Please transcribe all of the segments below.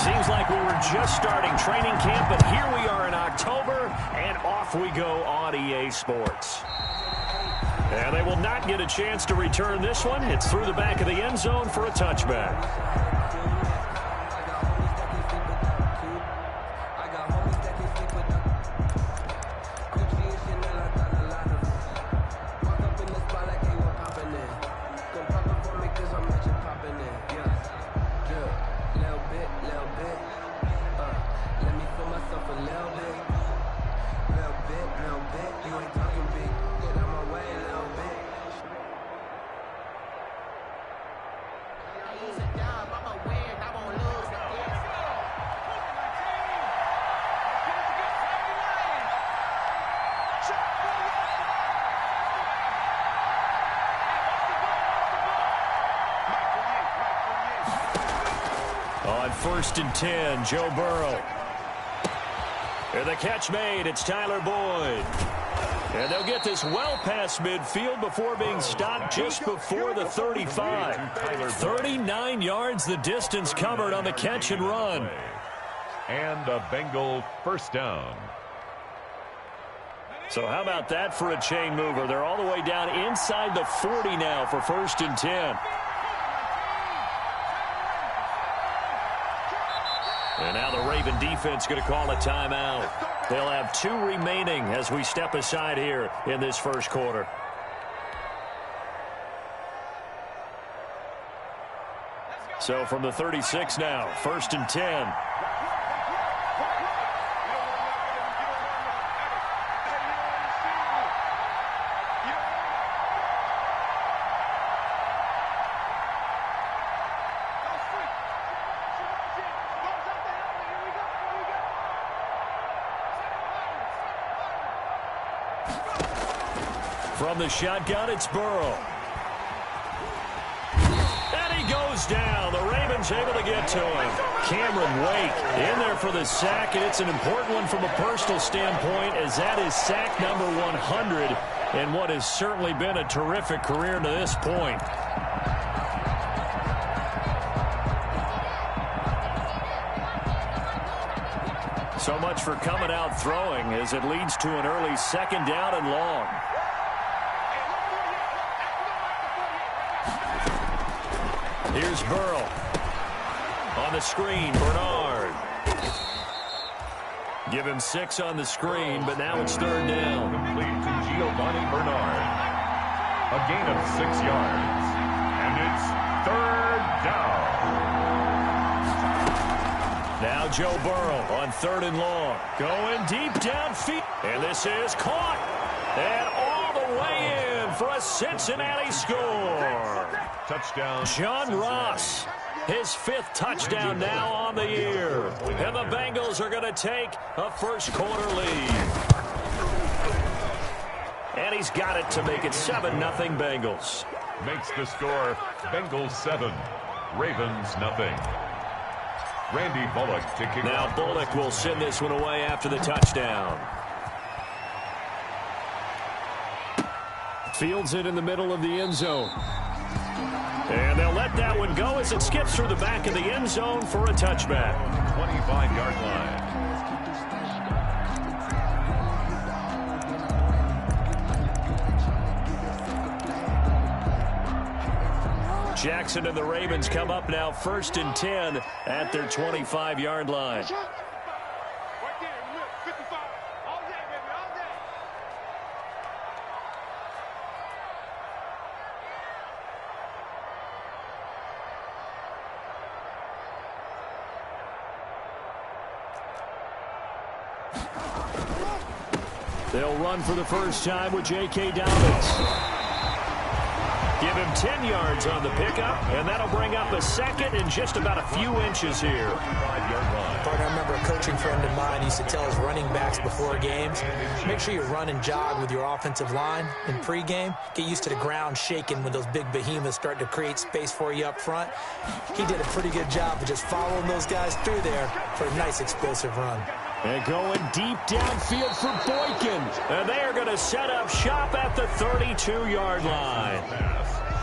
Seems like we were just starting training camp, but here we are in October, and off we go on EA Sports. And they will not get a chance to return this one. It's through the back of the end zone for a touchback. On 1st and 10, Joe Burrow. And the catch made. It's Tyler Boyd. And they'll get this well past midfield before being stopped just before the 35. 39 yards the distance covered on the catch and run. And a Bengal first down. So how about that for a chain mover? They're all the way down inside the 40 now for 1st and 10. And now the Raven defense going to call a timeout. They'll have 2 remaining as we step aside here in this first quarter. So from the 36 now, 1st and 10. From the shotgun, it's Burrow. And he goes down. The Ravens able to get to him. Cameron Wake in there for the sack, and it's an important one from a personal standpoint, as that is sack number 100 in what has certainly been a terrific career to this point. So much for coming out throwing as it leads to an early 2nd down and long. Here's Burrow. On the screen, Bernard. Give him 6 on the screen, but now it's 3rd down. Complete to Giovanni Bernard. A gain of 6 yards. And it's 3rd down. Now Joe Burrow on 3rd and long. Going deep downfield. And this is caught. And all the way in for a Cincinnati score. Touchdown. John Ross, his 5th touchdown now on the year. And the Bengals are going to take a first quarter lead. And he's got it to make it 7-0 Bengals. Makes the score Bengals 7, Ravens nothing. Randy Bullock to kick now off. Bullock will send this one away after the touchdown. Fields it in the middle of the end zone. And they'll let that one go as it skips through the back of the end zone for a touchback. 25-yard line. Jackson and the Ravens come up now 1st and 10 at their 25-yard line. They'll run for the first time with J.K. Dobbins. Give him 10 yards on the pickup, and that'll bring up a 2nd and just about a few inches here. Partner, I remember a coaching friend of mine used to tell his running backs before games, make sure you run and jog with your offensive line in pregame. Get used to the ground shaking when those big behemoths start to create space for you up front. He did a pretty good job of just following those guys through there for a nice explosive run. And going deep downfield for Boykin. And they are going to set up shop at the 32-yard line.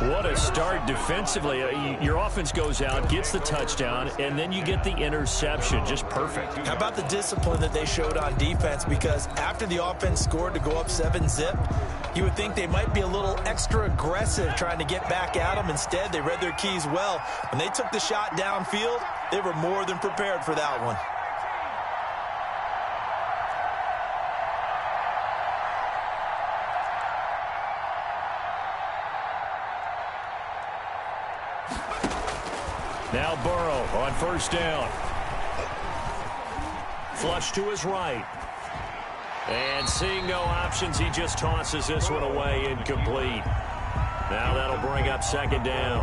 What a start defensively. Your offense goes out, gets the touchdown, and then you get the interception. Just perfect. How about the discipline that they showed on defense? Because after the offense scored to go up 7-zip, you would think they might be a little extra aggressive trying to get back at them. Instead, they read their keys well. When they took the shot downfield, they were more than prepared for that one. Now Burrow on first down. Flush to his right. And seeing no options, he just tosses this one away, incomplete. Now that'll bring up second down.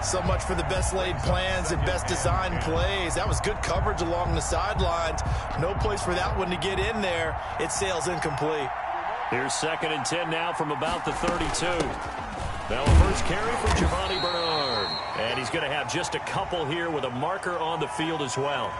So much for the best laid plans and best designed plays. That was good coverage along the sidelines. No place for that one to get in there. It sails incomplete. Here's 2nd and 10 now from about the 32. Now a first carry from Giovani Bernard. And he's going to have just a couple here with a marker on the field as well.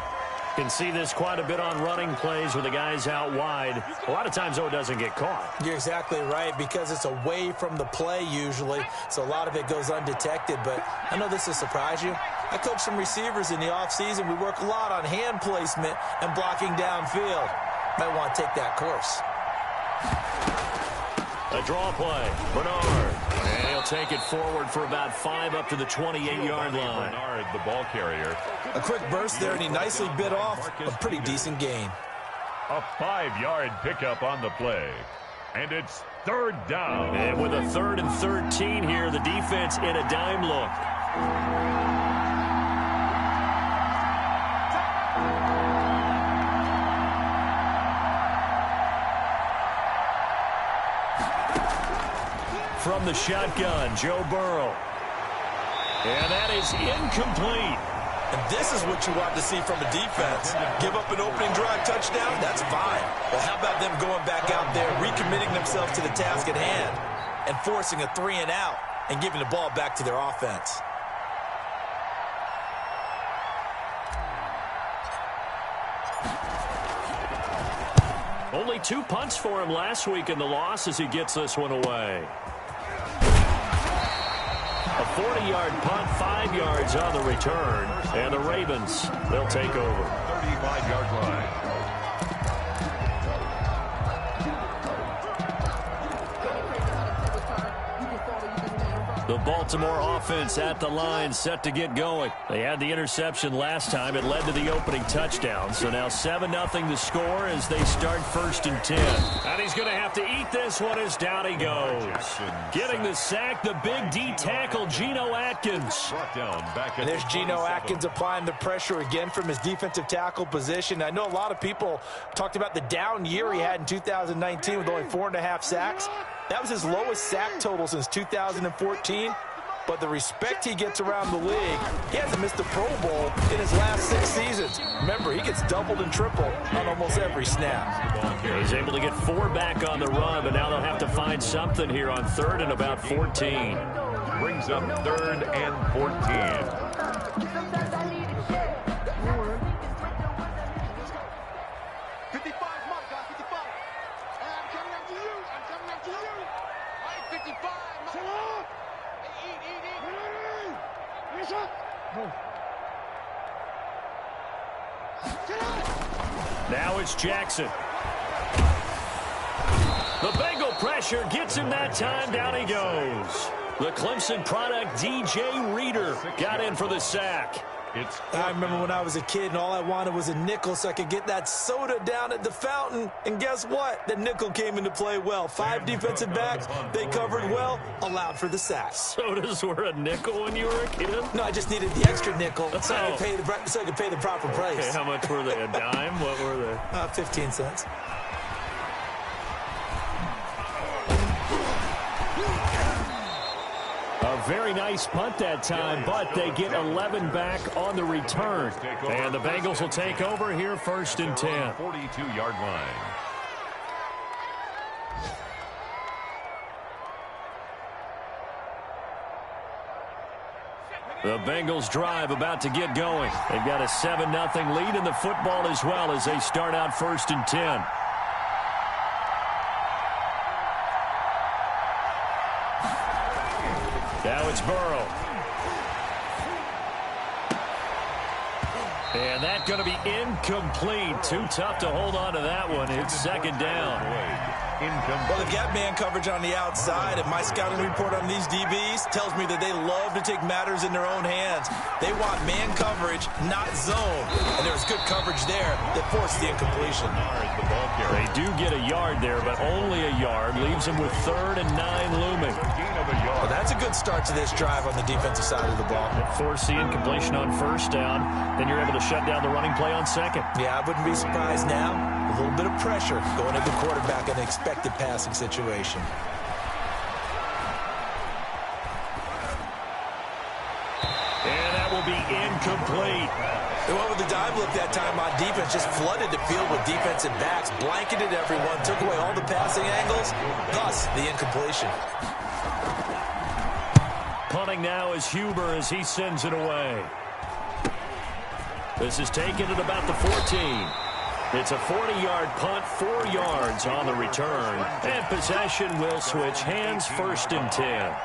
Can see this quite a bit on running plays with the guys out wide. A lot of times, though, it doesn't get caught. You're exactly right, because it's away from the play usually, so a lot of it goes undetected. But I know this will surprise you. I coach some receivers in the offseason. We work a lot on hand placement and blocking downfield. Might want to take that course. A draw play. Bernard. And he'll take it forward for about 5 up to the 28-yard line. Bernard, the ball carrier. A quick burst there, and he nicely bit off a pretty decent gain. A 5-yard pickup on the play. And it's 3rd down. And with a 3rd and 13 here, the defense in a dime look. From the shotgun, Joe Burrow. And that is incomplete. And this is what you want to see from a defense. Give up an opening drive touchdown, that's fine. But how about them going back out there, recommitting themselves to the task at hand, and forcing a 3-and-out and giving the ball back to their offense. Only 2 punts for him last week in the loss as he gets this one away. A 40-yard punt, 5 yards on the return. And the Ravens, they'll take over. 35-yard line. The Baltimore offense at the line, set to get going. They had the interception last time. It led to the opening touchdown. So now 7-0 the score as they start 1st and 10. And he's going to have to eat this one as down he goes. Getting the sack, the big D tackle, Geno Atkins. And there's Geno Atkins applying the pressure again from his defensive tackle position. I know a lot of people talked about the down year he had in 2019 with only 4.5 sacks. That was his lowest sack total since 2014. But the respect he gets around the league, he hasn't missed a Pro Bowl in his last 6 seasons. Remember, he gets doubled and tripled on almost every snap. He's able to get 4 back on the run, but now they'll have to find something here on 3rd and about 14. Brings up 3rd and 14. Now it's Jackson. The Bengal pressure gets him that time. Down he goes. The Clemson product, DJ Reader, got in for the sack. I remember when I was a kid and all I wanted was a nickel so I could get that soda down at the fountain. And guess what? The nickel came into play well. 5 defensive backs, they covered well, allowed for the sack. Sodas were a nickel when you were a kid? No, I just needed the extra nickel so I could pay the proper price. Okay, how much were they? A dime? What were they? 15 cents. A very nice punt that time, but they get 11 back on the return. And the Bengals will take over here 1st and 10. 42-yard line. The Bengals drive about to get going. They've got a 7-0 lead in the football as well as they start out 1st and 10. Now Burrow. And that's going to be incomplete. Too tough to hold on to that one. It's second down. Well, they've got man coverage on the outside, and my scouting report on these DBs tells me that they love to take matters in their own hands. They want man coverage, not zone. And there's good coverage there that forced the incompletion. They do get a yard there, but only a yard. Leaves them with 3rd and 9 looming. Well, that's a good start to this drive on the defensive side of the ball. Force the incompletion on 1st down. Then you're able to shut down the running play on 2nd. Yeah, I wouldn't be surprised now. A little bit of pressure going at the quarterback in an expected passing situation. And that will be incomplete. They went with the dive look that time on defense, just flooded the field with defensive backs, blanketed everyone, took away all the passing angles, thus the incompletion. Punting now is Huber as he sends it away. This is taken at about the 14. It's a 40-yard punt, 4 yards on the return. And possession will switch hands, 1st and 10.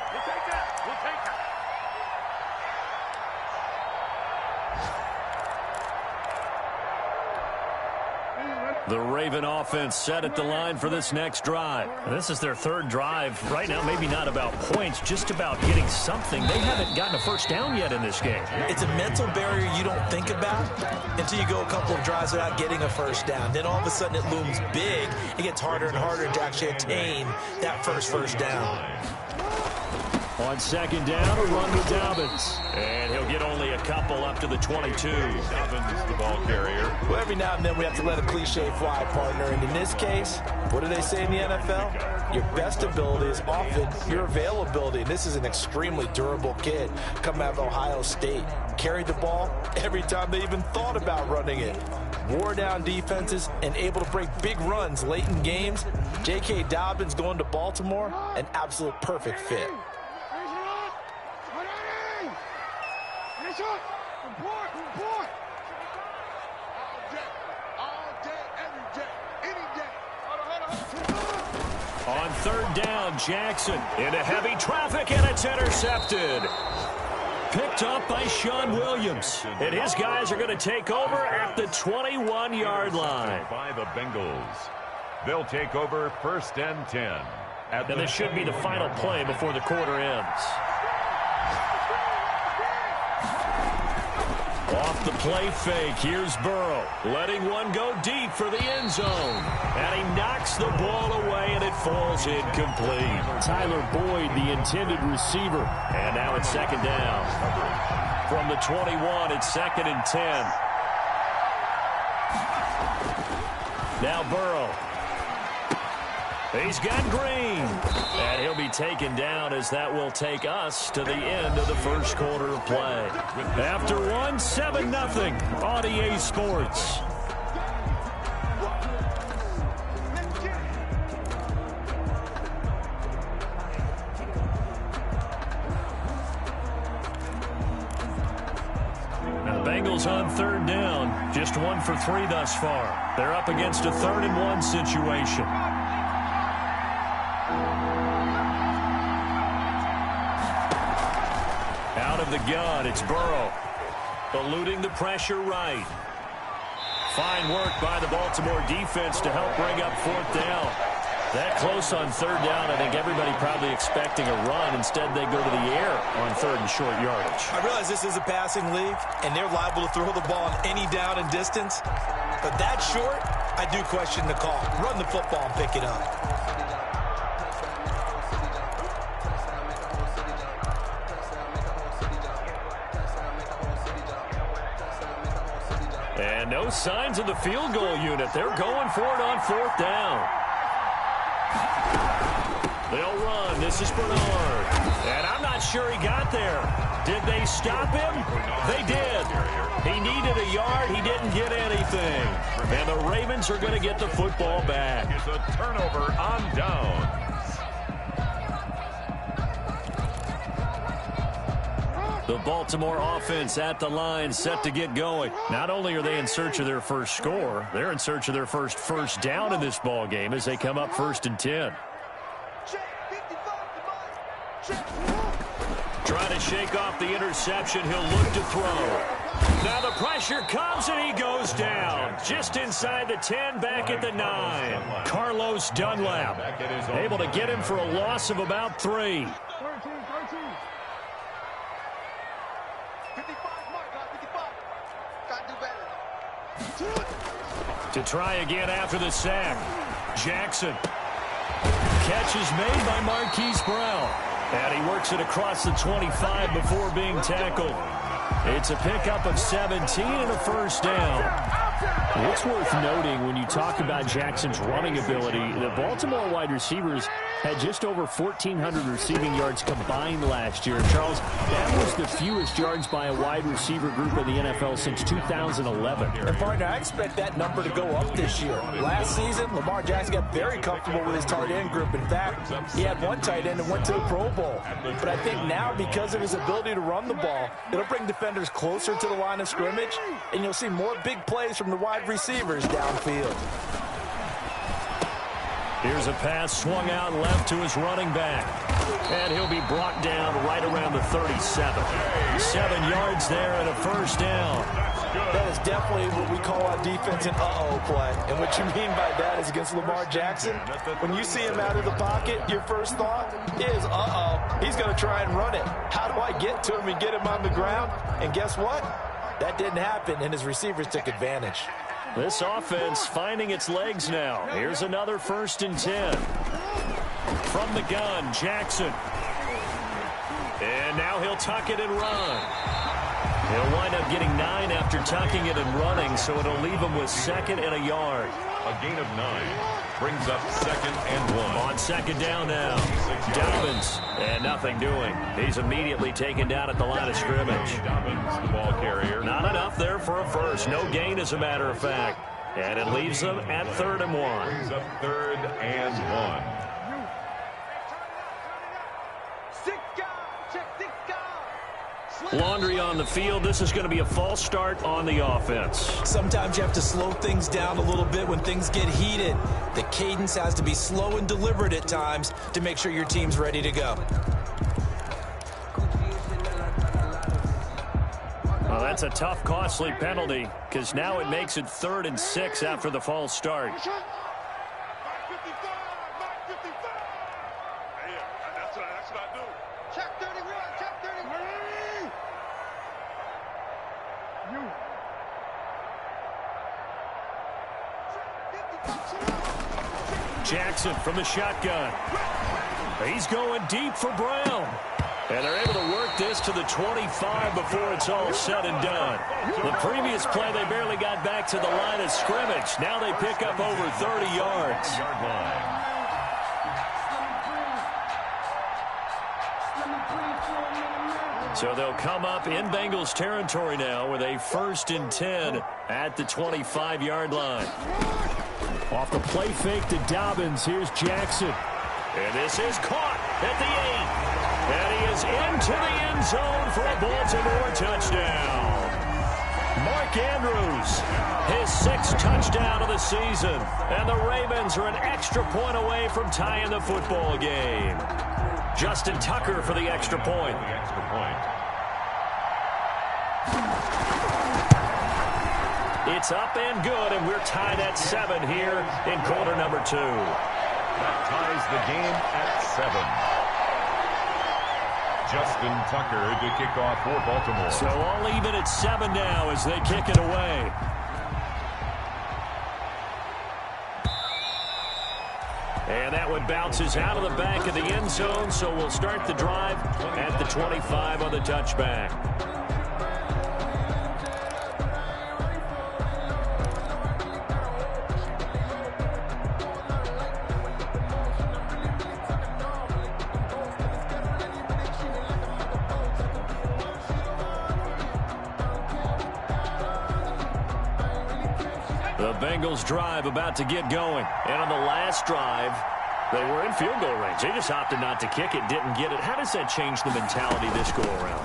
The Raven offense set at the line for this next drive. And this is their 3rd drive. Right now, maybe not about points, just about getting something. They haven't gotten a 1st down yet in this game. It's a mental barrier you don't think about until you go a couple of drives without getting a 1st down. Then all of a sudden it looms big. It gets harder and harder to actually attain that first down. On 2nd down, a run with Dobbins. And he'll get only a couple up to the 22. Dobbins, the ball carrier. Well, every now and then we have to let a cliche fly, partner. And in this case, what do they say in the NFL? Your best ability is often your availability. And this is an extremely durable kid coming out of Ohio State. Carried the ball every time they even thought about running it. Wore down defenses and able to break big runs late in games. J.K. Dobbins going to Baltimore, an absolute perfect fit. On 3rd down, Jackson into heavy traffic, and it's intercepted. Picked up by Sean Williams. And his guys are going to take over at the 21-yard line. By the Bengals. They'll take over 1st and 10. And this should be the final play before the quarter ends. Off the play fake, here's Burrow, letting one go deep for the end zone. And he knocks the ball away, and it falls incomplete. Tyler Boyd, the intended receiver. And now it's 2nd down. From the 21, it's 2nd and 10. Now Burrow. He's got Green. And he'll be taken down as that will take us to the end of the 1st quarter of play. After 1, 7-0 on EA Sports. Now the Bengals on 3rd down. Just 1 for 3 thus far. They're up against a 3rd and 1 situation. Out of the gun, it's Burrow. Eluding the pressure right. Fine work by the Baltimore defense to help bring up 4th down. That close on 3rd down, I think everybody probably expecting a run. Instead, they go to the air on 3rd and short yardage. I realize this is a passing league, and they're liable to throw the ball on any down and distance. But that short, I do question the call. Run the football and pick it up. And no signs of the field goal unit. They're going for it on 4th down. They'll run. This is Bernard. And I'm not sure he got there. Did they stop him? They did. He needed a yard. He didn't get anything. And the Ravens are going to get the football back. It's a turnover on down. The Baltimore offense at the line, set to get going. Not only are they in search of their first score, they're in search of their first down in this ball game as they come up 1st and 10. Trying to shake off the interception. He'll look to throw. Now the pressure comes, and he goes down. Just inside the 10, back at the 9. Carlos Dunlap able to get him for a loss of about 3. 55, Mark, 55. Got to do better. To try again after the sack. Jackson. Catch is made by Marquise Brown. And he works it across the 25 before being tackled. It's a pickup of 17 and a first down. It's worth noting when you talk about Jackson's running ability, the Baltimore wide receivers had just over 1,400 receiving yards combined last year. Charles, that was the fewest yards by a wide receiver group in the NFL since 2011. And partner, I expect that number to go up this year. Last season, Lamar Jackson got very comfortable with his tight end group. In fact, he had one tight end and went to the Pro Bowl. But I think now, because of his ability to run the ball, it'll bring defenders closer to the line of scrimmage, and you'll see more big plays from the wide receivers downfield. Here's a pass swung out left to his running back. And he'll be brought down right around the 37. 7 yards there and a first down. That is definitely what we call on defense an uh-oh play. And what you mean by that is against Lamar Jackson, when you see him out of the pocket, your first thought is, uh-oh, he's going to try and run it. How do I get to him and get him on the ground? And guess what? That didn't happen, and his receivers took advantage. This offense finding its legs now. Here's another 1st and 10. From the gun, Jackson. And now he'll tuck it and run. He'll wind up getting 9 after tucking it and running, so it'll leave him with 2nd and a yard. A gain of 9 brings up 2nd and 1. On 2nd down now. Dobbins, and nothing doing. He's immediately taken down at the line of scrimmage. Dobbins, the ball carrier. Not enough there for a first. No gain, as a matter of fact. And it leaves them at 3rd and 1. Brings up 3rd and 1. Laundry on the field. This is going to be a false start on the offense. Sometimes you have to slow things down a little bit when things get heated. The cadence has to be slow and deliberate at times to make sure your team's ready to go. Well, that's a tough, costly penalty, because now it makes it 3rd and 6 after the false start. Jackson from the shotgun. He's going deep for Brown. And they're able to work this to the 25 before it's all said and done. The previous play, they barely got back to the line of scrimmage. Now they pick up over 30 yards. So they'll come up in Bengals territory now with a 1st and 10 at the 25-yard line. Off the play fake to Dobbins. Here's Jackson. And this is caught at the 8. And he is into the end zone for a Baltimore touchdown. Mark Andrews, his 6th touchdown of the season. And the Ravens are an extra point away from tying the football game. Justin Tucker for the extra point. It's up and good, and we're tied at 7 here in quarter number 2. That ties the game at 7. Justin Tucker to kick off for Baltimore. So all even at 7 now as they kick it away. And that one bounces out of the back of the end zone, so we'll start the drive at the 25 on the touchback. The Bengals drive about to get going. And on the last drive, they were in field goal range. They just opted not to kick it, didn't get it. How does that change the mentality this go around?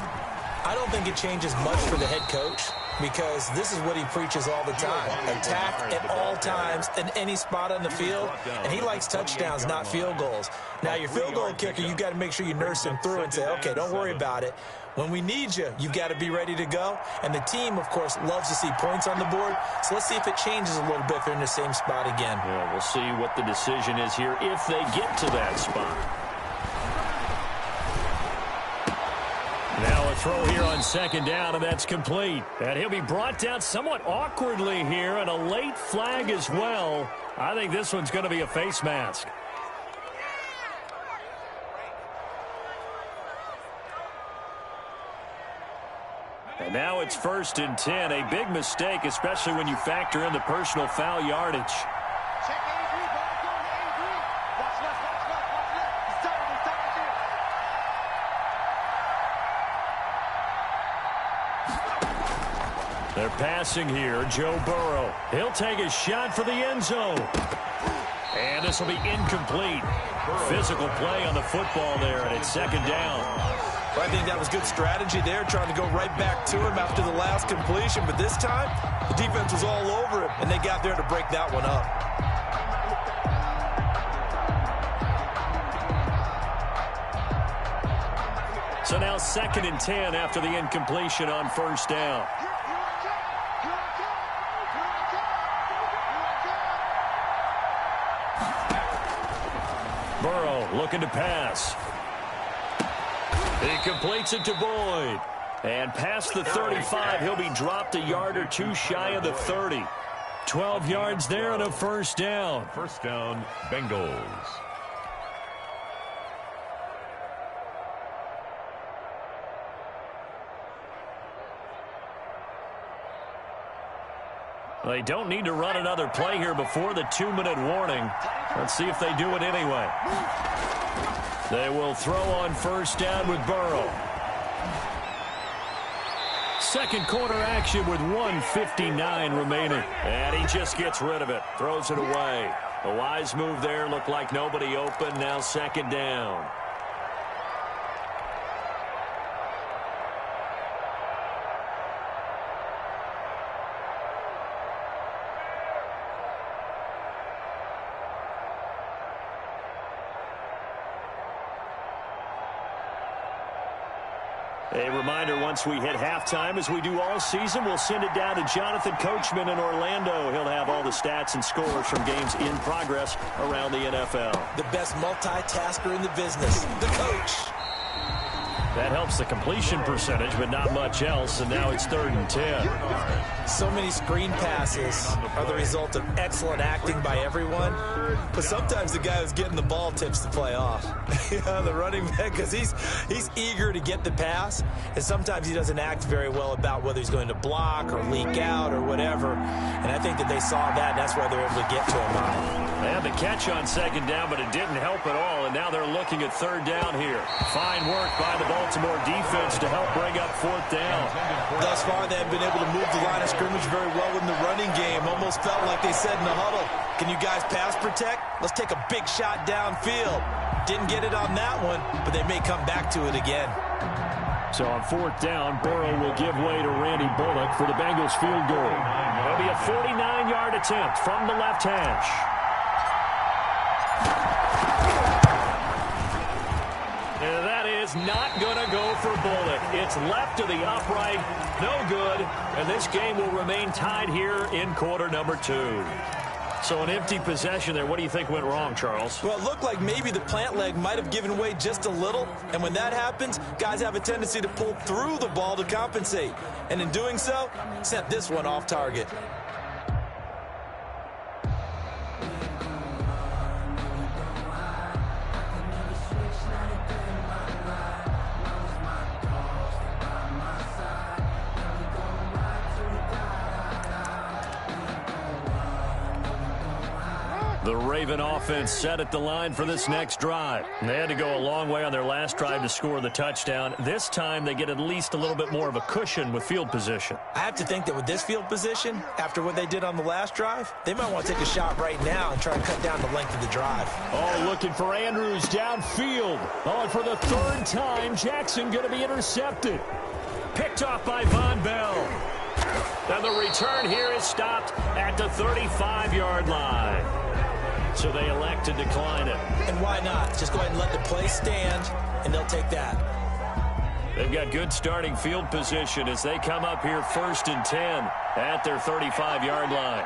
I don't think it changes much for the head coach. because this is what he preaches all the time. Attack at all times in any spot on the field, and he likes touchdowns, not field goals. Now, your field goal kicker, you've got to make sure you nurse him through and say, okay, don't worry about it. When we need you, you've got to be ready to go. And the team, of course, loves to see points on the board. So let's see if it changes a little bit if they're in the same spot again. Yeah, we'll see what the decision is here if they get to that spot. Now a throw here on second down, and that's complete. And he'll be brought down somewhat awkwardly here, and a late flag as well. I think this one's going to be a face mask. And now it's 1st and 10. A big mistake, especially when you factor in the personal foul yardage. Check 83, ball going to 83. Watch left. He's tired there. They're passing here. Joe Burrow. He'll take a shot for the end zone. And this will be incomplete. Physical play on the football there, and it's second down. I think that was good strategy there, trying to go right back to him after the last completion. But this time, the defense was all over him, and they got there to break that one up. So now 2nd and 10 after the incompletion on first down. Burrow looking to pass. He completes it to Boyd. And past the 35, he'll be dropped a yard or two shy of the 30. 12 yards there and a first down. First down, Bengals. They don't need to run another play here before the 2-minute warning. Let's see if they do it anyway. They will throw on first down with Burrow. Second quarter action with 1:59 remaining. And he just gets rid of it. Throws it away. A wise move there. Looked like nobody open. Now second down. A reminder, once we hit halftime, as we do all season, we'll send it down to Jonathan Coachman in Orlando. He'll have all the stats and scores from games in progress around the NFL. The best multitasker in the business, the coach. That helps the completion percentage, but not much else, and now it's 3rd and 10. So many screen passes are the result of excellent acting by everyone, but sometimes the guy who's getting the ball tips the play off. The running back, because he's eager to get the pass, and sometimes he doesn't act very well about whether he's going to block or leak out or whatever, and I think that they saw that, and that's why they're able to get to him on it. They had the catch on second down, but it didn't help at all, and now they're looking at 3rd down here. Fine work by the Baltimore defense to help bring up 4th down. Thus far, they have been able to move the line of scrimmage very well in the running game. Almost felt like they said in the huddle, can you guys pass protect? Let's take a big shot downfield. Didn't get it on that one, but they may come back to it again. So on 4th down, Burrow will give way to Randy Bullock for the Bengals field goal. It'll be a 49-yard attempt from the left hash. And that is not going to go for Bullock. It's left to the upright. No good. And this game will remain tied here in quarter number 2. So an empty possession there. What do you think went wrong, Charles? Well, it looked like maybe the plant leg might have given way just a little. And when that happens, guys have a tendency to pull through the ball to compensate. And in doing so, sent this one off target. The Raven offense set at the line for this next drive. They had to go a long way on their last drive to score the touchdown. This time they get at least a little bit more of a cushion with field position. I have to think that with this field position, after what they did on the last drive, they might want to take a shot right now and try and cut down the length of the drive. Oh, looking for Andrews downfield. Oh, and for the 3rd time, Jackson going to be intercepted. Picked off by Von Bell. And the return here is stopped at the 35-yard line. So they elect to decline it. And why not? Just go ahead and let the play stand, and they'll take that. They've got good starting field position as they come up here 1st and 10 at their 35-yard line.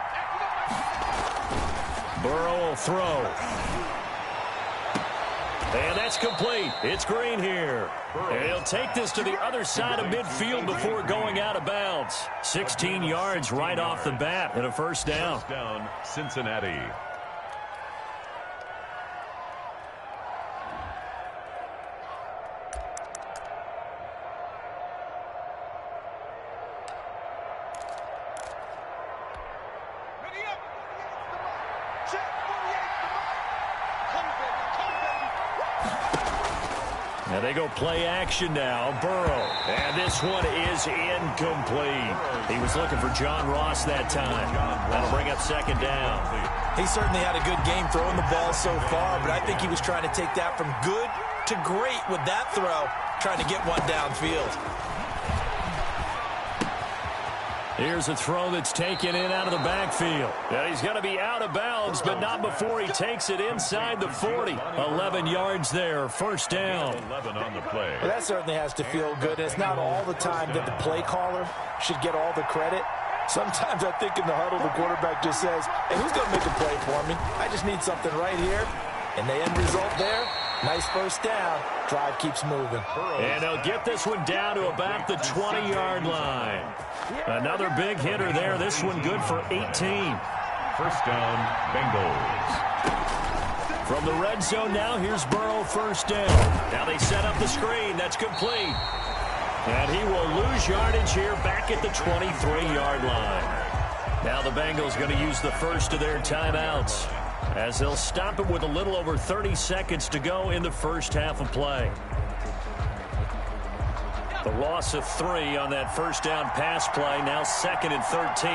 Burrow will throw. And that's complete. It's Green here. And he'll take this to the other side of midfield before going out of bounds. 16 yards right off the bat and a first down. First down, Cincinnati. Now they go play action now. Burrow. And this one is incomplete. He was looking for John Ross that time. That'll bring up 2nd down. He certainly had a good game throwing the ball so far, but I think he was trying to take that from good to great with that throw, trying to get one downfield. Here's a throw that's taken in out of the backfield. And he's going to be out of bounds, but not before he takes it inside the 40. 11 yards there, first down. 11 on the play. Well, that certainly has to feel good. It's not all the time that the play caller should get all the credit. Sometimes I think in the huddle, the quarterback just says, hey, who's going to make a play for me? I just need something right here. And the end result there, nice first down. Drive keeps moving. And they'll get this one down to about the 20-yard line. Another big hitter there. This one good for 18. First down, Bengals. From the red zone now, here's Burrow, first down. Now they set up the screen. That's complete. And he will lose yardage here back at the 23-yard line. Now the Bengals going to use the first of their timeouts as they'll stop it with a little over 30 seconds to go in the first half of play. The loss of 3 on that first down pass play, now 2nd and 13.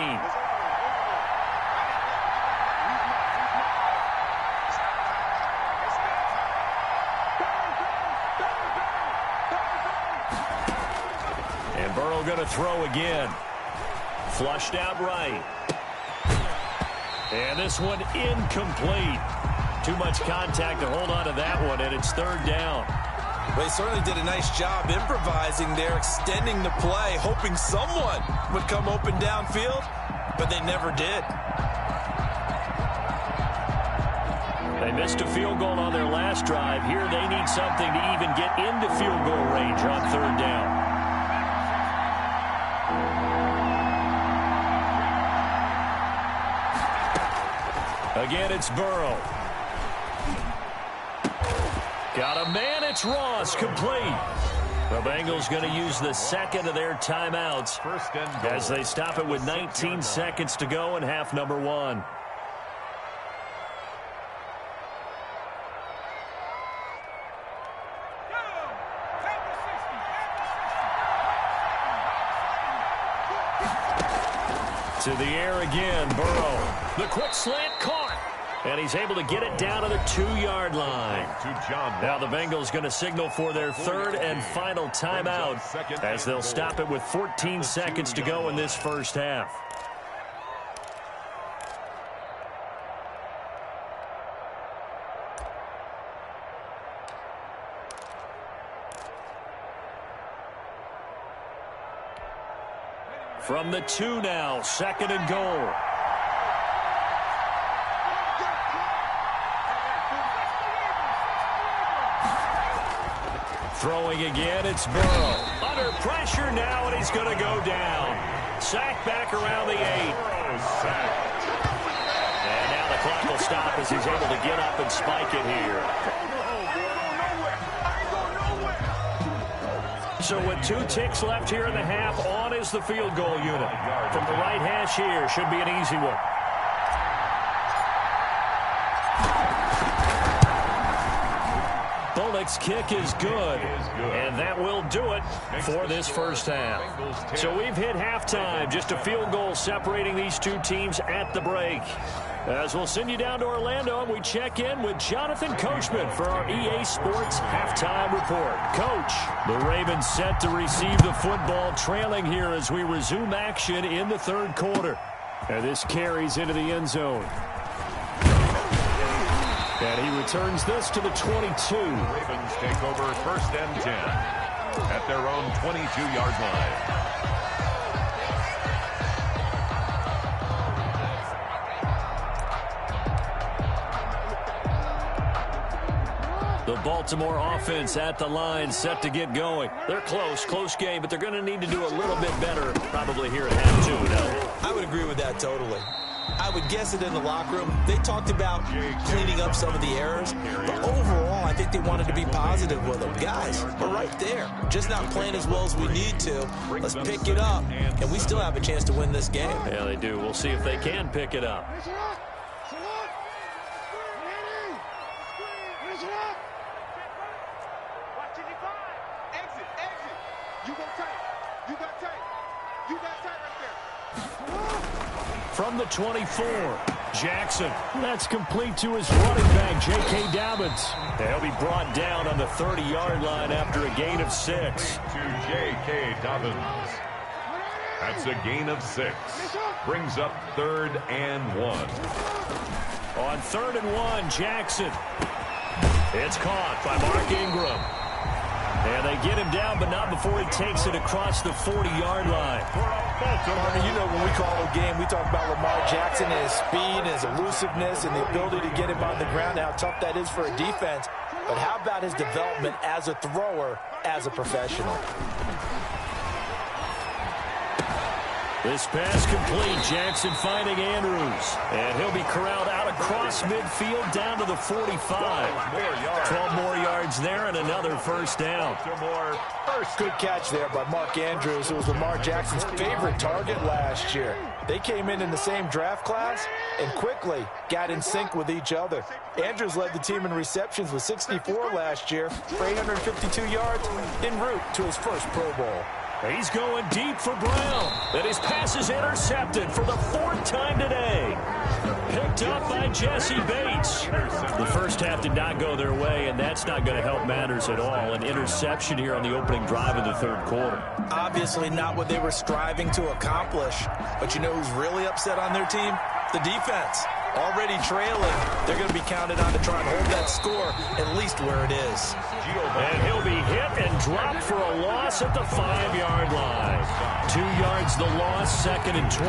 And Burrow going to throw again. Flushed out right. And this one incomplete. Too much contact to hold on to that one, and it's 3rd down. They certainly did a nice job improvising there, extending the play, hoping someone would come open downfield, but they never did. They missed a field goal on their last drive. Here they need something to even get into field goal range on 3rd down. Again, it's Burrow. Got a man, it's Ross, complete. The Bengals going to use the 2nd of their timeouts First and goal. as they stop it with 19 seconds to go in half number 1. To the air again, Burrow. The quick slant caught. And he's able to get it down to the 2-yard line. Now the Bengals going to signal for their 3rd and final timeout as they'll stop it with 14 seconds to go in this first half. From the 2 now, 2nd and goal. Throwing again, it's Burrow. Under pressure now, and he's going to go down. Sacked back around the 8. And now the clock will stop as he's able to get up and spike it here. So with 2 ticks left here in the half, on is the field goal unit. From the right hash here, should be an easy one. Alex kick is good. And that will do it for this first half. So we've hit halftime. Just a field goal separating these two teams at the break. As we'll send you down to Orlando, and we check in with Jonathan Coachman for our EA Sports Halftime Report. Coach, the Ravens set to receive the football, trailing here as we resume action in the third quarter. And this carries into the end zone. And he returns this to the 22. Ravens take over first and 10 at their own 22-yard line. The Baltimore offense at the line, set to get going. They're close game, but they're going to need to do a little bit better probably here at half two, no? I would agree with that totally. I would guess it in the locker room. They talked about cleaning up some of the errors, but overall, I think they wanted to be positive with them. Guys, we're right there. Just not playing as well as we need to. Let's pick it up, and we still have a chance to win this game. Yeah, they do. We'll see if they can pick it up. From the 24, Jackson. That's complete to his running back, J.K. Dobbins. He'll be brought down on the 30-yard line after a gain of 6. To J.K. Dobbins. That's a gain of 6. Brings up 3rd and 1. On 3rd and 1, Jackson. It's caught by Mark Ingram. And they get him down, but not before he takes it across the 40-yard line. Partner, you know, when we call a game, we talk about Lamar Jackson and his speed and his elusiveness and the ability to get him on the ground, how tough that is for a defense. But how about his development as a thrower, as a professional? This pass complete. Jackson finding Andrews. And he'll be corralled out across midfield down to the 45. 12 more yards there and another first down. Good catch there by Mark Andrews, who was Lamar Jackson's favorite target last year. They came in the same draft class and quickly got in sync with each other. Andrews led the team in receptions with 64 last year for 852 yards en route to his first Pro Bowl. He's going deep for Brown. And his pass is intercepted for the 4th time today. Picked up by Jesse Bates. The first half did not go their way, and that's not going to help matters at all. An interception here on the opening drive of the third quarter. Obviously not what they were striving to accomplish. But you know who's really upset on their team? The defense. Already trailing, they're going to be counted on to try and hold that score at least where it is. And he'll be hit and dropped for a loss at the 5-yard line. 2 yards the loss, 2nd and 12.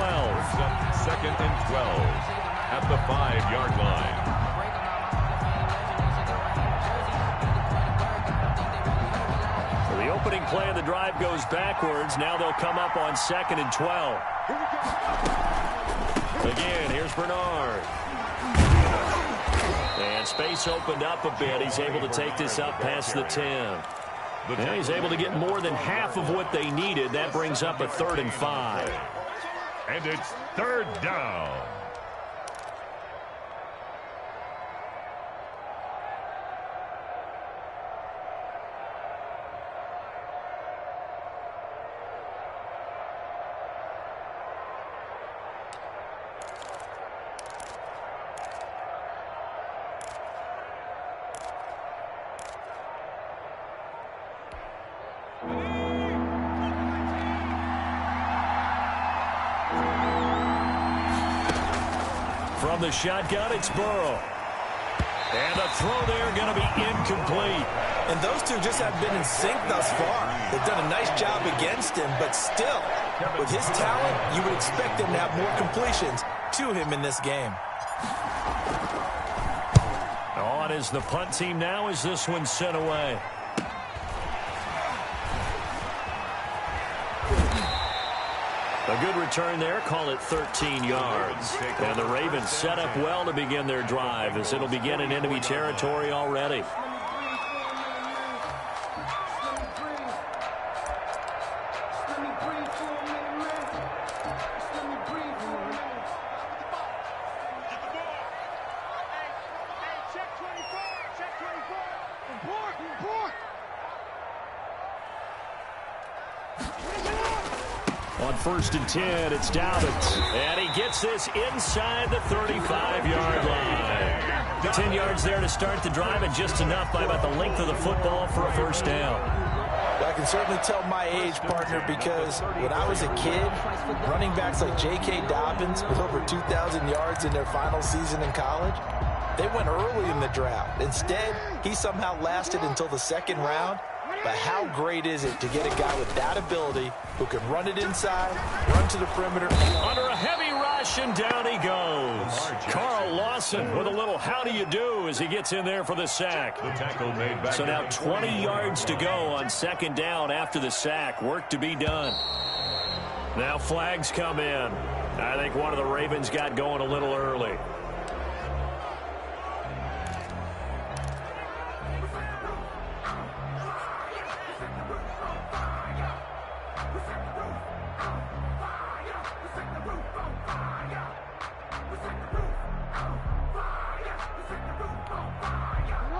2nd and 12 at the 5-yard line. Well, the opening play of the drive goes backwards. Now they'll come up on 2nd and 12. Again, here's Bernard. And space opened up a bit. He's able to take this up past the 10. And he's able to get more than half of what they needed. That brings up a 3rd and 5. And it's 3rd down. From the shotgun, it's Burrow. And a throw there going to be incomplete. And those two just have been in sync thus far. They've done a nice job against him, but still, with his talent, you would expect him to have more completions to him in this game. On is the punt team now as this one's sent away. A good return there, call it 13 yards. And the Ravens set up well to begin their drive as it'll begin in enemy territory already. On 1st and 10, it's Dobbins. And he gets this inside the 35-yard line. 10 yards there to start the drive, and just enough by about the length of the football for a first down. I can certainly tell my age, partner, because when I was a kid, running backs like J.K. Dobbins with over 2,000 yards in their final season in college, they went early in the draft. Instead, he somehow lasted until the second round. But how great is it to get a guy with that ability who can run it inside, run to the perimeter. Under a heavy rush, and down he goes. Carl Lawson with a little how do you do as he gets in there for the sack. The tackle made back. So now 20 yards to go on second down after the sack. Work to be done. Now flags come in. I think one of the Ravens got going a little early.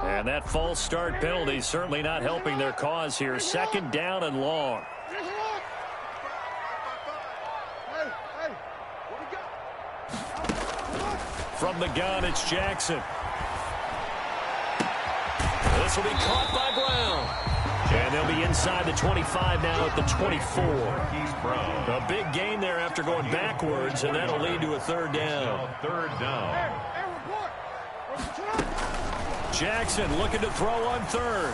And that false start penalty certainly not helping their cause here. Second down and long. From the gun, it's Jackson. This will be caught by Brown. And they'll be inside the 25 now at the 24. A big gain there after going backwards, and that'll lead to a third down. Third down. Jackson looking to throw on third.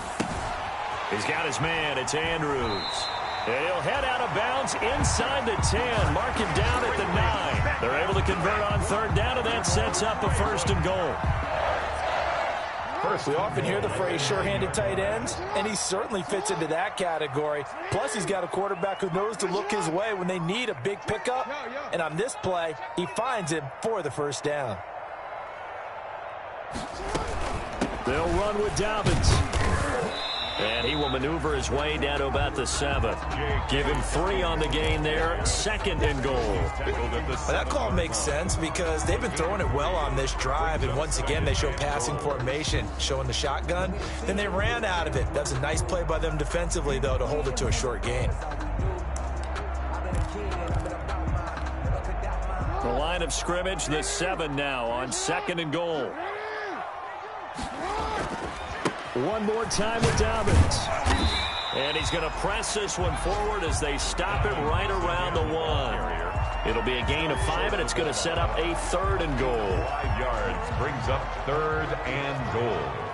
He's got his man. It's Andrews. And he'll head out of bounds inside the 10. Mark him down at the 9. They're able to convert on third down, and that sets up a 1st and goal. We often hear the phrase sure-handed tight ends, and he certainly fits into that category. Plus, he's got a quarterback who knows to look his way when they need a big pickup. And on this play, he finds him for the first down. They'll run with Dobbins. And he will maneuver his way down to about the 7. Give him 3 on the gain there. 2nd and goal. That call makes sense because they've been throwing it well on this drive, and once again they show passing formation, showing the shotgun. Then they ran out of it. That's a nice play by them defensively, though, to hold it to a short gain. The line of scrimmage, the 7 now on 2nd and goal. One more time with Dobbins. And he's going to press this one forward as they stop it right around the 1. It'll be a gain of 5, and it's going to set up a 3rd and goal. 5 yards brings up 3rd and goal.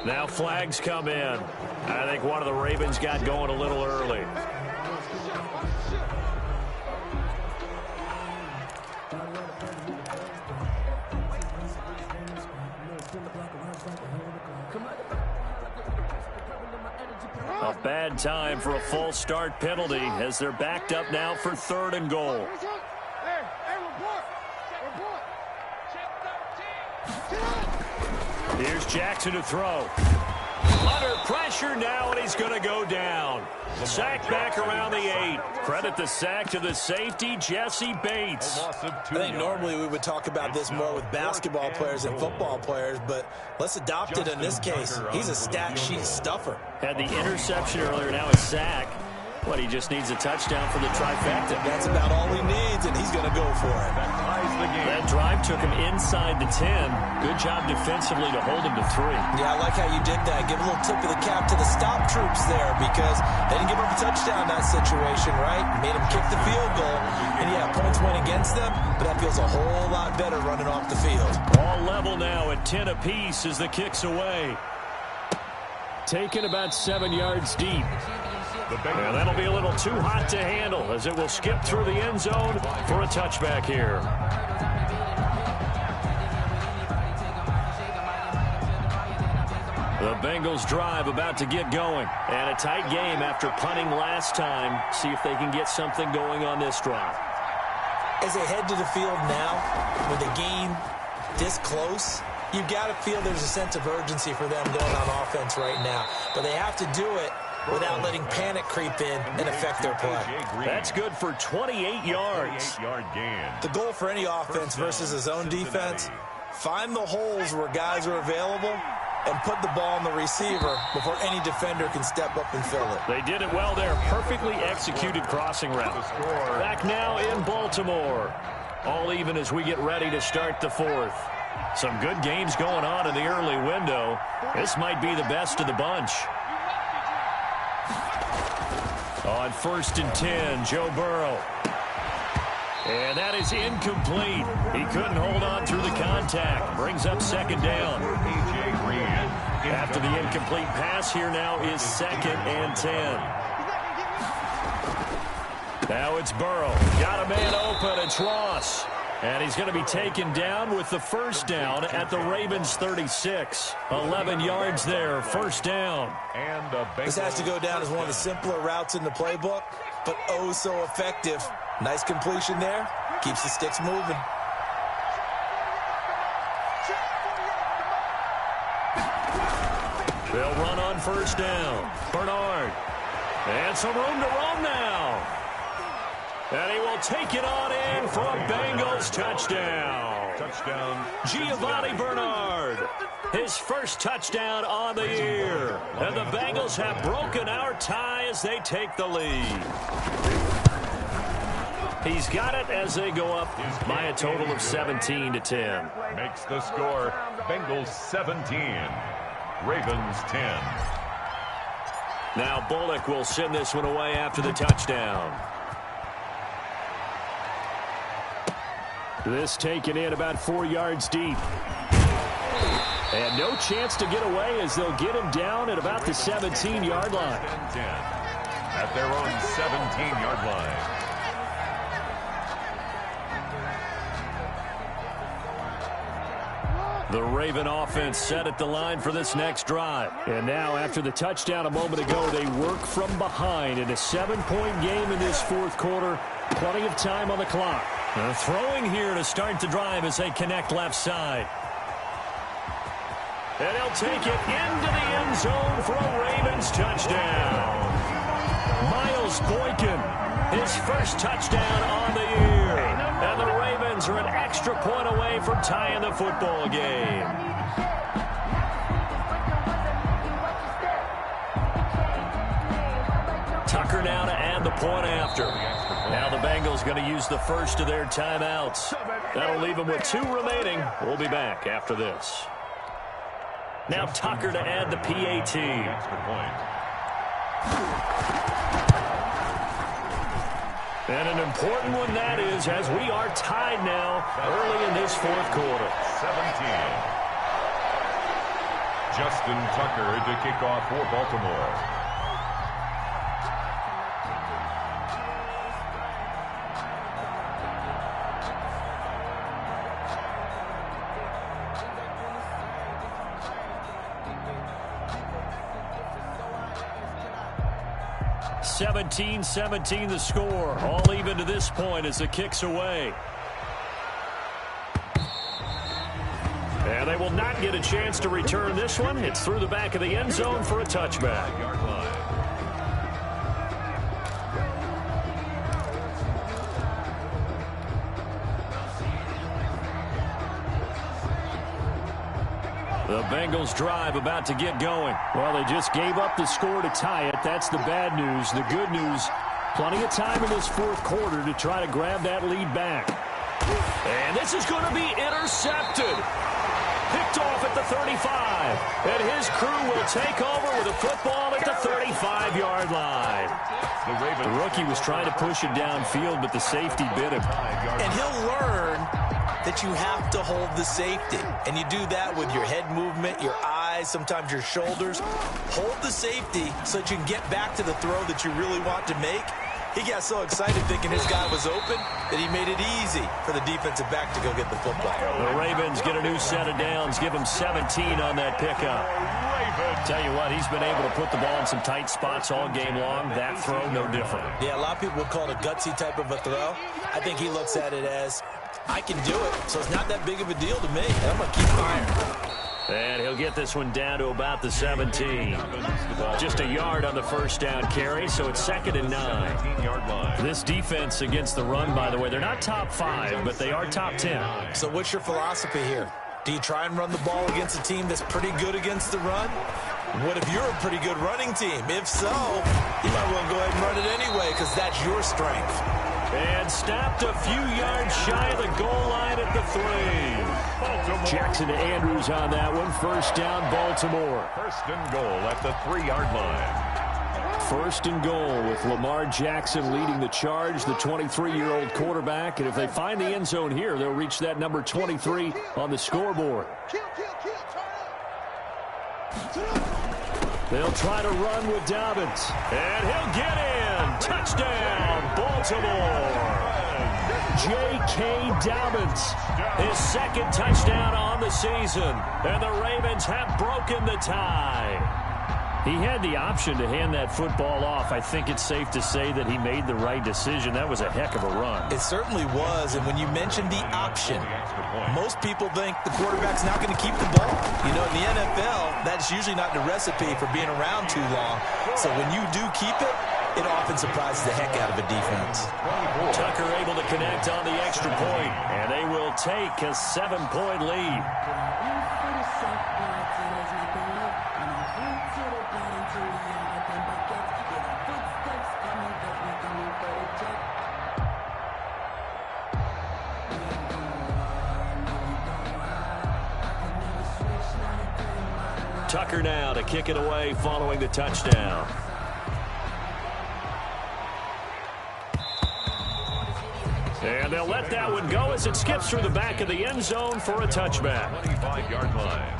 Now flags come in. I think one of the Ravens got going a little early. A bad time for a false start penalty as they're backed up now for 3rd and goal. Here's Jackson to throw. Under pressure now, and he's going to go down. Sack back around the 8. Credit the sack to the safety, Jesse Bates. I think normally we would talk about this more with basketball players and football players, but let's adopt it in this case. He's a stat sheet stuffer. Had the interception earlier, now a sack. But he just needs a touchdown for the trifecta. That's about all he needs, and he's going to go for it. That drive took him inside the 10. Good job defensively to hold him to 3. Yeah, I like how you did that. Give a little tip of the cap to the stop troops there because they didn't give up a touchdown in that situation, right? Made him kick the field goal. And, yeah, points went against them, but that feels a whole lot better running off the field. All level now at 10 apiece as the kick's away. Taken about 7 yards deep. And that'll be a little too hot to handle as it will skip through the end zone for a touchback here. The Bengals drive about to get going. And a tight game after punting last time. See if they can get something going on this drive. As they head to the field now, with the game this close, you've got to feel there's a sense of urgency for them going on offense right now. But they have to do it without letting panic creep in and affect their play. That's good for 28 yards. 28-yard gain. The goal for any offense versus his own defense, find the holes where guys are available and put the ball on the receiver before any defender can step up and fill it. They did it well there. Perfectly executed crossing route. Back now in Baltimore. All even as we get ready to start the fourth. Some good games going on in the early window. This might be the best of the bunch. On 1st and 10, Joe Burrow. And that is incomplete. He couldn't hold on through the contact. Brings up 2nd down. After the incomplete pass, here now is 2nd and 10. Now it's Burrow. Got a man open. It's Ross. And he's going to be taken down with the 1st down at the Ravens 36. 11 yards there, 1st down. This has to go down as one of the simpler routes in the playbook, but oh so effective. Nice completion there. Keeps the sticks moving. They'll run on 1st down. Bernard. And some room to run now. And he will take it on in for a Bengals touchdown. Giovanni Bernard. His 1st touchdown on the year. And the Bengals have broken our tie as they take the lead. He's got it as they go up by a total of 17-10. Makes the score Bengals 17, Ravens 10. Now Bullock will send this one away after the touchdown. This taken in about 4 yards deep. And no chance to get away as they'll get him down at about the 17-yard line. 10 at their own 17-yard line. The Raven offense set at the line for this next drive. And now after the touchdown a moment ago, they work from behind in a 7-point game in this 4th quarter. Plenty of time on the clock. They're throwing here to start the drive as they connect left side. And he'll take it into the end zone for a Ravens touchdown. Myles Boykin, his 1st touchdown on the year. And the Ravens are an extra point away from tying the football game. Tucker now to add the point after. Now the Bengals going to use the 1st of their timeouts. That'll leave them with 2 remaining. We'll be back after this. Now Tucker to add the PAT. And an important one that is, as we are tied now early in this 4th quarter. 17. Justin Tucker to kick off for Baltimore. (17-17) the score. All even to this point as the kick's away. And they will not get a chance to return this one. It's through the back of the end zone for a touchback. The Bengals drive about to get going. Well, they just gave up the score to tie it. That's the bad news. The good news, plenty of time in this 4th quarter to try to grab that lead back. And this is going to be intercepted. Picked off at the 35. And his crew will take over with a football at the 35-yard line. The rookie was trying to push it downfield, but the safety bit him. And he'll learn that you have to hold the safety. And you do that with your head movement, your eyes, sometimes your shoulders. Hold the safety so that you can get back to the throw that you really want to make. He got so excited thinking his guy was open that he made it easy for the defensive back to go get the football. The Ravens get a new set of downs, give him 17 on that pickup. Tell you what, he's been able to put the ball in some tight spots all game long. That throw, no different. Yeah, a lot of people would call it a gutsy type of a throw. I think he looks at it as, I can do it, so it's not that big of a deal to me, and I'm going to keep firing. And he'll get this one down to about the 17. Just a yard on the first down carry, so it's 2nd and 9. This defense against the run, by the way, they're not top 5, but they are top 10. So what's your philosophy here? Do you try and run the ball against a team that's pretty good against the run? What if you're a pretty good running team? If so, you might want to go ahead and run it anyway because that's your strength. And stopped a few yards shy of the goal line at the 3. Jackson to Andrews on that one. First down, Baltimore. First and goal at the 3-yard line. First and goal with Lamar Jackson leading the charge, the 23-year-old quarterback. And if they find the end zone here, they'll reach that number 23 on the scoreboard. They'll try to run with Dobbins. And he'll get in. Touchdown, Baltimore. J.K. Dobbins, his 2nd touchdown on the season. And the Ravens have broken the tie. He had the option to hand that football off. I think it's safe to say that he made the right decision. That was a heck of a run. It certainly was, and when you mentioned the option, most people think the quarterback's not going to keep the ball. You know, in the NFL, that's usually not the recipe for being around too long. So when you do keep it, it often surprises the heck out of a defense. Tucker able to connect on the extra point, and they will take a 7-point lead. Tucker now to kick it away following the touchdown. And they'll let that one go as it skips through the back of the end zone for a touchback. 25-yard line.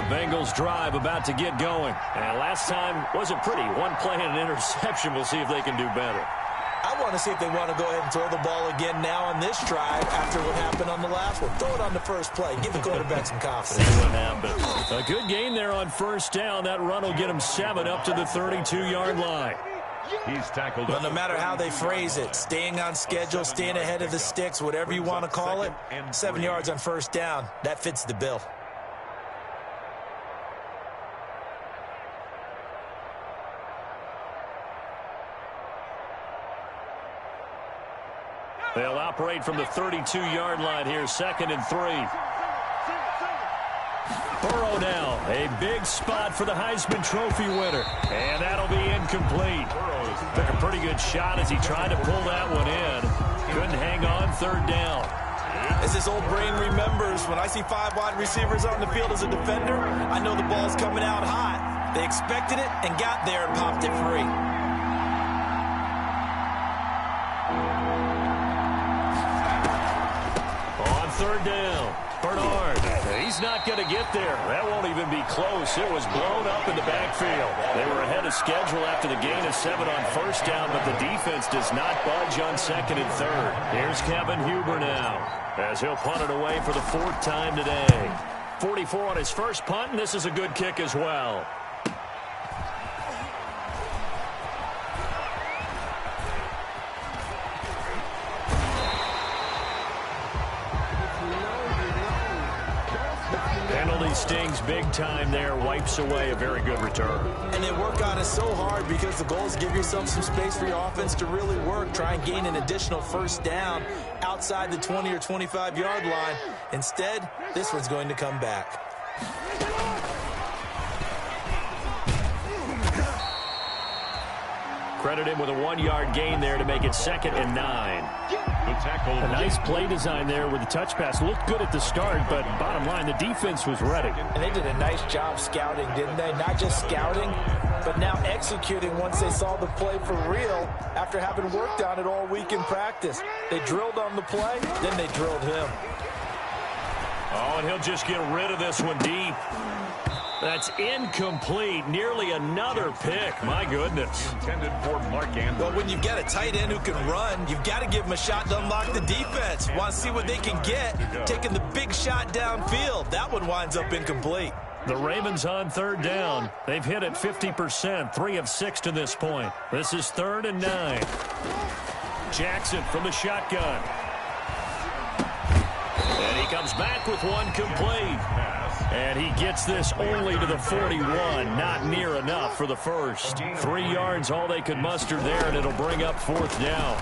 Bengals drive about to get going. And last time wasn't pretty. One play and an interception. We'll see if they can do better. I want to see if they want to go ahead and throw the ball again now on this drive after what happened on the last one. Throw it on the first play. Give the quarterback some confidence. See what happens. A good game there on first down. That run will get him 7 up to the 32-yard line. He's tackled. But no matter how they phrase it, staying on schedule, staying ahead of the sticks, whatever you want to call it, 7 yards on first down, that fits the bill. They'll operate from the 32-yard line here, 2nd and 3. Burrow now, a big spot for the Heisman Trophy winner. And that'll be incomplete. Took a pretty good shot as he tried to pull that one in. Couldn't hang on, 3rd down. As this old brain remembers, when I see 5 wide receivers on the field as a defender, I know the ball's coming out hot. They expected it and got there and popped it free. On 3rd down, Bernard. He's not going to get there. That won't even be close. It was blown up in the backfield. They were ahead of schedule after the gain of 7 on first down, but the defense does not budge on 2nd and 3rd. Here's Kevin Huber now, as he'll punt it away for the 4th time today. 44 on his first punt, and this is a good kick as well. Penalty stings big time there, wipes away a very good return. And they work on it so hard because the goal is give yourself some space for your offense to really work. Try and gain an additional first down outside the 20 or 25-yard line. Instead, this one's going to come back. Credit him with a 1-yard gain there to make it 2nd and 9. A nice play design there with the touch pass. Looked good at the start, but bottom line, the defense was ready. And they did a nice job scouting, didn't they? Not just scouting, but now executing once they saw the play for real after having worked on it all week in practice. They drilled on the play, then they drilled him. Oh, and he'll just get rid of this one deep. That's incomplete. Nearly another pick. My goodness. Intended for Mark Andrews. Well, when you've got a tight end who can run, you've got to give him a shot to unlock the defense. Want to see what they can get, taking the big shot downfield. That one winds up incomplete. The Ravens on third down. They've hit it 50%, 3 of 6 to this point. This is 3rd and 9. Jackson from the shotgun. And he comes back with one complete. And he gets this only to the 41. Not near enough for the first. 3 yards, all they could muster there, and it'll bring up 4th down.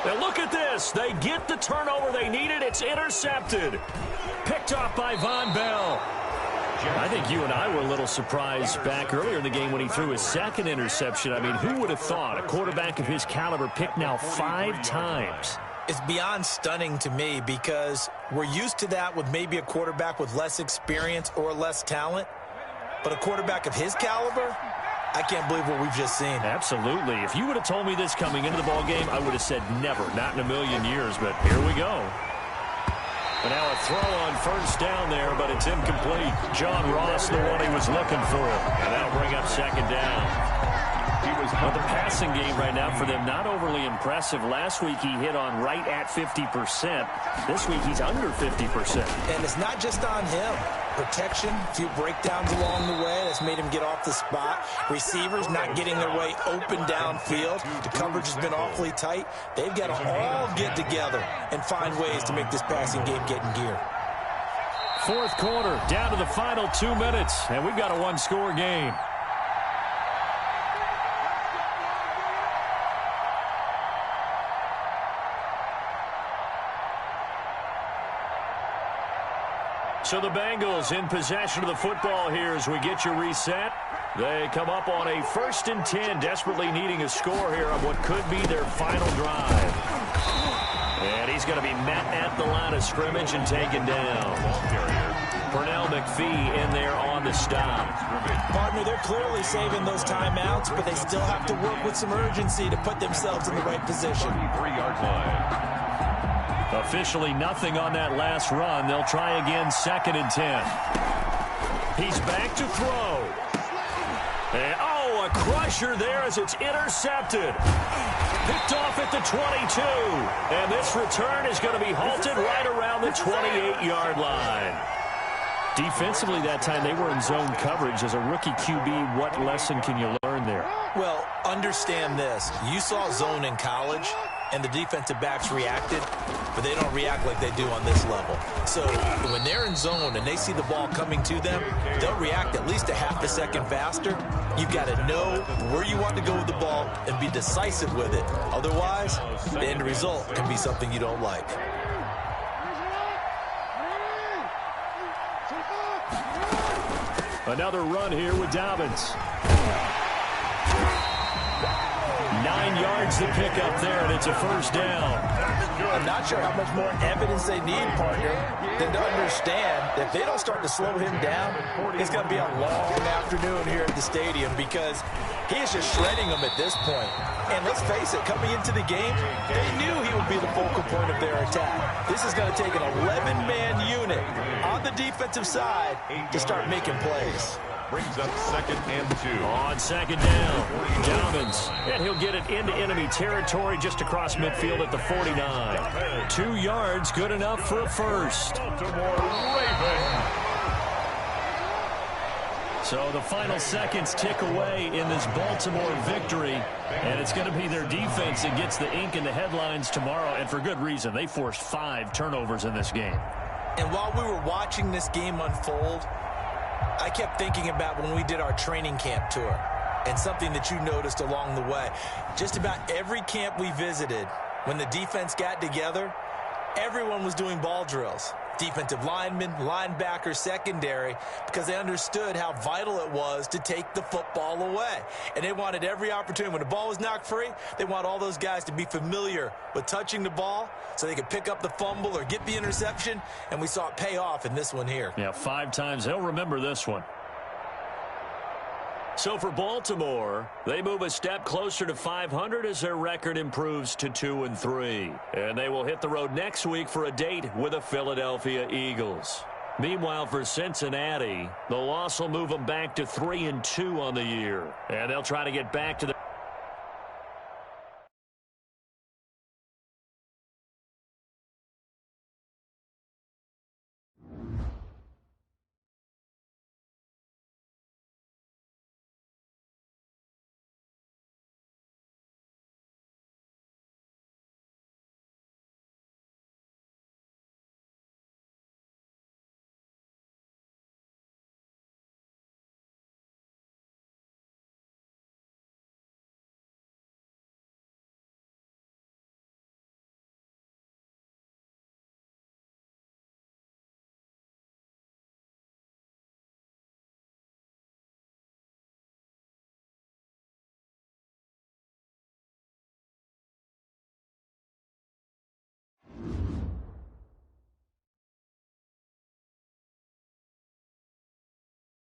Now look at this. They get the turnover they needed. It's intercepted. Picked off by Von Bell. I think you and I were a little surprised back earlier in the game when he threw his second interception. I mean, who would have thought a quarterback of his caliber picked now 5 times? It's beyond stunning to me because we're used to that with maybe a quarterback with less experience or less talent. But a quarterback of his caliber, I can't believe what we've just seen. Absolutely. If you would have told me this coming into the ball game, I would have said never, not in a million years. But here we go. But now a throw on 1st down there, but it's incomplete. John Ross, the one he was looking for. And that'll bring up 2nd down. But the passing game right now for them, not overly impressive. Last week he hit on right at 50%. This week he's under 50%. And it's not just on him. Protection, a few breakdowns along the way. That's made him get off the spot. Receivers not getting their way open downfield. The coverage has been awfully tight. They've got to all get together and find ways to make this passing game get in gear. 4th quarter, down to the final 2 minutes, and we've got a 1-score game. So the Bengals in possession of the football here as we get you reset. They come up on a 1st and 10, desperately needing a score here on what could be their final drive. And he's going to be met at the line of scrimmage and taken down. Pernell McPhee in there on the stop. Partner, they're clearly saving those timeouts, but they still have to work with some urgency to put themselves in the right position. 3-yard line. Officially nothing on that last run. They'll try again 2nd and 10. He's back to throw. And, oh, a crusher there as it's intercepted. Picked off at the 22. And this return is going to be halted right around the 28-yard line. Defensively that time, they were in zone coverage. As a rookie QB, what lesson can you learn there? Well, understand this. You saw zone in college, and the defensive backs reacted, but they don't react like they do on this level. So when they're in zone and they see the ball coming to them, they'll react at least a half a second faster. You've got to know where you want to go with the ball and be decisive with it. Otherwise, the end result can be something you don't like. Another run here with Dobbins. 9 yards to pick up there, and it's a 1st down. I'm not sure how much more evidence they need, partner, than to understand that if they don't start to slow him down, it's going to be a long afternoon here at the stadium because he is just shredding them at this point. And let's face it, coming into the game, they knew he would be the focal point of their attack. This is going to take an 11-man unit on the defensive side to start making plays. Brings up 2nd and 2. On 2nd down, Dobbins. And he'll get it into enemy territory just across midfield at the 49. 2 yards, good enough for a 1st. Baltimore Ravens. So the final seconds tick away in this Baltimore victory. And it's going to be their defense that gets the ink in the headlines tomorrow. And for good reason. They forced 5 turnovers in this game. And while we were watching this game unfold, I kept thinking about when we did our training camp tour and something that you noticed along the way. Just about every camp we visited, when the defense got together, everyone was doing ball drills. Defensive linemen, linebackers, secondary, because they understood how vital it was to take the football away. And they wanted every opportunity. When the ball was knocked free, they want all those guys to be familiar with touching the ball so they could pick up the fumble or get the interception. And we saw it pay off in this one here. Yeah, 5 times. They'll remember this one. So for Baltimore, they move a step closer to 500 as their record improves to 2-3. And they will hit the road next week for a date with the Philadelphia Eagles. Meanwhile, for Cincinnati, the loss will move them back to 3-2 on the year. And they'll try to get back to the